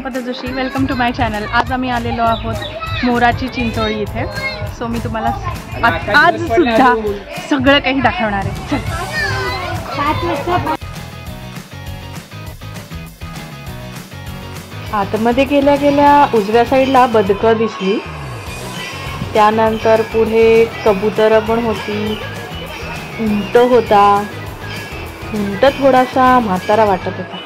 Sampada Joshi, welcome to my channel. आज आम्ही आलेलो आहोत मोराची चिंचोळी इथे। सो मी तुम्हाला आज सुद्धा सगळं काही दाखवणार आहे। चल आतमध्ये गेल्या गेल्या उजव्या साईडला बदकं दिसली, त्यानंतर पुढे कबूतर पण होती, उंट होता। उंट थोडासा म्हातारा वाटत होता।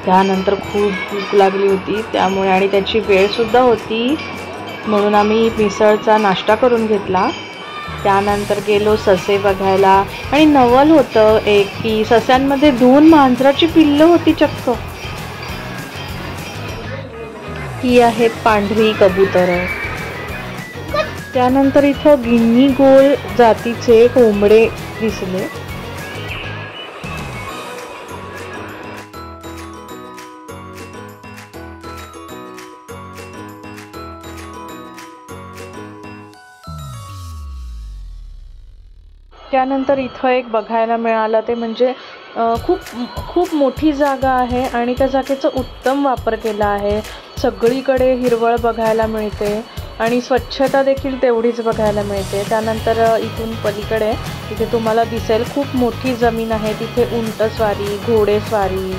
त्यानंतर खूप भूक लागली होती, त्यामुळे आणि त्याची वेळ सुद्धा होती, म्हणून आम्ही मिसळचा नाश्ता करून घेतला। त्यानंतर गेलो ससे बघायला, आणि नवल होतं एक की सस्यांमध्ये 2 मांजराची पिल्लं होती चक्क। ही आहेत पांढरी कबूतर। त्यानंतर इथं गिन्नी गोल जातीचे कोंबडे दिसले। त्यानंतर इथं एक बघायला मिळालं, ते म्हणजे खूप मोठी जागा आहे आणि त्या जागेचा उत्तम वापर केला आहे। सगळीकडे हिरवळ बघायला मिळते आणि स्वच्छता देखील तेवढीच बघायला मिळते। त्यानंतर इथून पलीकडे इथे तुम्हाला दिसेल खूप मोठी जमीन आहे, तिथे उंटस्वारी, घोडेस्वारी,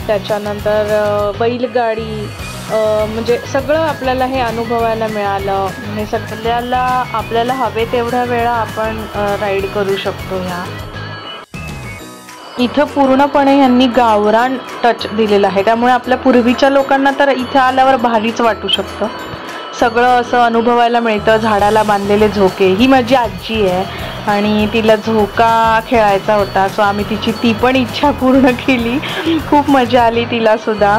त्याच्यानंतर बैलगाडी, म्हणजे सगळं आपल्याला हे अनुभवायला मिळालं। हे सगळ्याला आपल्याला हवे तेवढ्या वेळा आपण राईड करू शकतो। ह्या इथं पूर्णपणे यांनी गावरान टच दिलेला आहे, त्यामुळे आपल्या पूर्वीच्या लोकांना तर इथे आल्यावर भारीच वाटू शकतं। सगळं असं अनुभवायला मिळतं। झाडाला बांधलेले झोके, ही माझी आजी आहे आणि तिला झोका खेळायचा होता, सो आम्ही तिची ती पण इच्छा पूर्ण केली। खूप मजा आली तिला सुद्धा।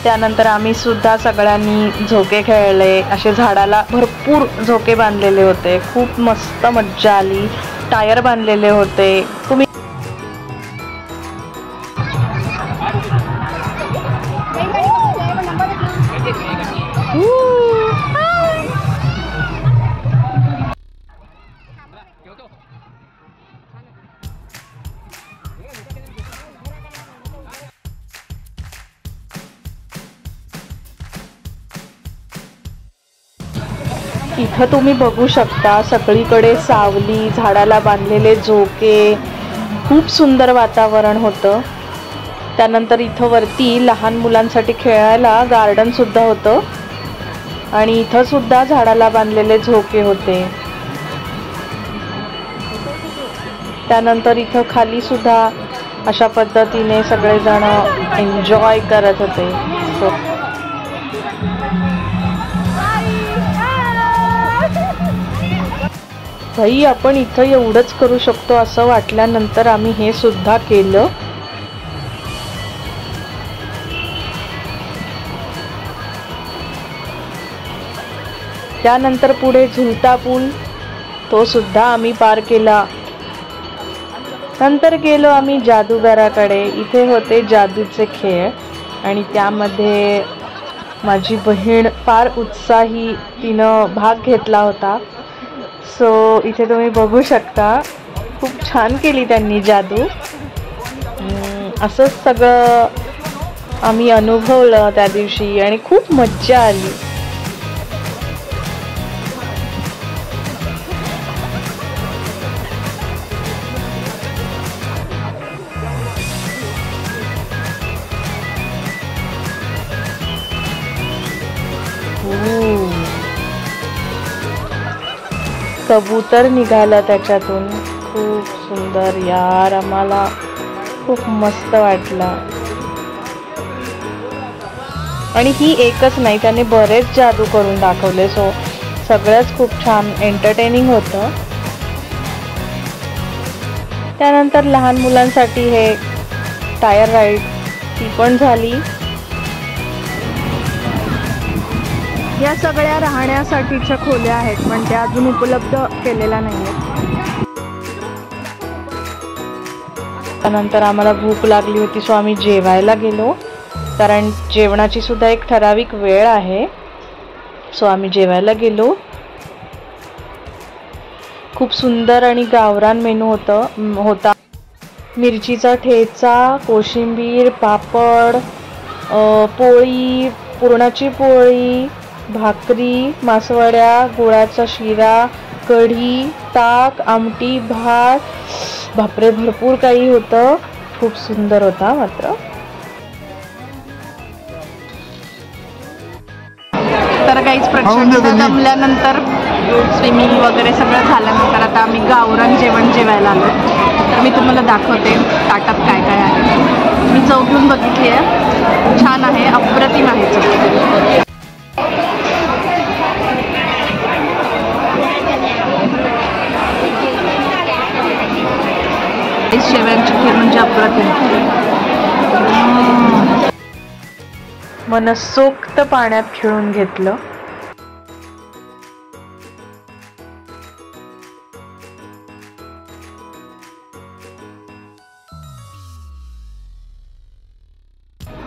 त्यानंतर आम्ही सुद्धा सगळ्यांनी झोके खेळले, असे झाडाला भरपूर झोके बांधलेले होते, खूप मस्त मज्जा आली। टायर बांधलेले होते। तुम्ही इथं तुम्ही बघू शकता सगळीकडे सावली, झाडाला बांधलेले झोके, खूप सुंदर वातावरण होतं। त्यानंतर इथं वरती लहान मुलांसाठी खेळायला गार्डन सुद्धा होतं आणि इथं सुद्धा झाडाला बांधलेले झोके होते। त्यानंतर इथं खाली सुद्धा अशा पद्धतीने सगळेजण एन्जॉय करत होते। भाई आपण इथं एवढंच करू शकतो असं वाटल्यानंतर आम्ही हे सुद्धा केलं। त्यानंतर पुढे झुलता पूल, तो सुद्धा आम्ही पार केला। नंतर गेलो आम्ही जादूगाराकडे, इथे होते जादूचे खेळ आणि त्यामध्ये माझी बहीण फार उत्साही, तिनं भाग घेतला होता। सो इथे तुम्ही बघू शकता, खूप छान केली त्यांनी जादू। असंच सगळं आम्ही अनुभवलं त्या दिवशी आणि खूप मज्जा आली। कबूतर निघाला त्याच्यातून, खूप सुंदर यार, आम्हाला खूप मस्त वाटलं। आणि ही एकच नाही, त्याने बरेच जादू करून दाखवले, सो सगळंच खूप छान एंटरटेनिंग होतं। त्यानंतर लहान मुलांसाठी हे टायर राईड, ती पण झाली। या सगळ्या राहण्यासाठीच्या खोल्या आहेत, पण त्या अजून उपलब्ध केलेल्या नाहीयेत। त्यानंतर आम्हाला भूक लागली होती, सो आम्ही जेवायला गेलो, कारण जेवणाची सुद्धा एक ठराविक वेळ आहे। सो आम्ही जेवायला गेलो। खूप सुंदर आणि गावरान मेनू होता। मिरचीचा ठेचा, कोशिंबीर, पापड, पोळी, पुरणाची पोळी, भाकरी, मासवड्या, गुळाचा शिरा, कढी, ताक, आमटी, भात, बापरे भरपूर काही होतं. खूप सुंदर होता मात्र. तर काहीच प्रचंड दमल्यानंतर स्विमिंग वगैरे सगळं झाल्यानंतर आता आम्ही गावरान जेवण जेवायला आलो. तर मी तुम्हाला दाखवते ताटात काय काय आहे. मी चव घेऊन बघितली आहे, छान आहे, अप्रतिम आहे चव. शेवयांची खीर म्हणजे अप्रतिम. मनसोक्त पाण्यात खेळून घेतलं.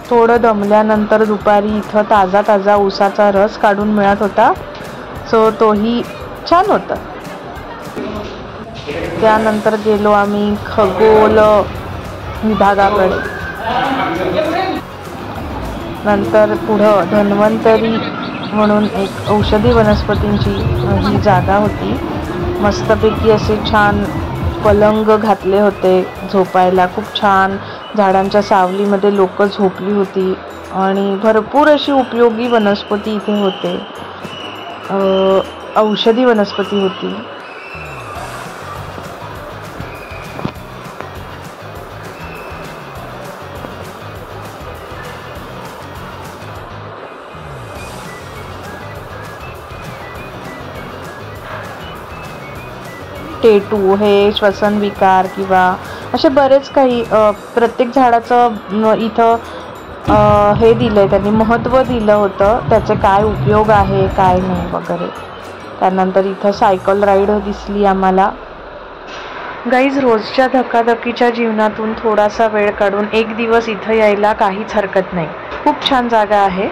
थोडं दमल्यानंतर दुपारी इथं ताजा ताजा ऊसाचा रस काढून मिळत होता, सो तोही छान होता. त्यानंतर गेलो आम्ही खगोल विभागाकडे. नंतर पुढं धन्वंतरी म्हणून एक औषधी वनस्पतींची ही जागा होती. मस्तपैकी असे छान पलंग घातले होते झोपायला. खूप छान झाडांच्या सावलीमध्ये लोक झोपली होती आणि भरपूर अशी उपयोगी वनस्पती इथे होते. औषधी वनस्पती होती. टेटू हे श्वसन विकार किंवा असे बरेच काही प्रत्येक झाडाचं इथं हे दिलंय त्यांनी, महत्त्व दिलं होतं, त्याचे काय उपयोग आहे काय नाही वगैरे. त्यानंतर इथं सायकल राईड दिसली आम्हाला. गाईज, रोजच्या धकाधकीच्या जीवनातून थोडासा वेळ काढून एक दिवस इथं यायला काहीच हरकत नाही. खूप छान जागा आहे.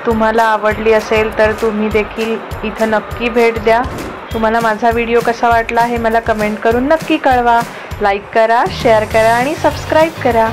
तुम्हाला आवडली असेल तर तुम्ही देखील इथं नक्की भेट द्या. तुम्हाला माझा व्हिडिओ कसा वाटला हे मला कमेंट करून नक्की कळवा. लाईक करा, शेअर करा आणि सबस्क्राईब करा.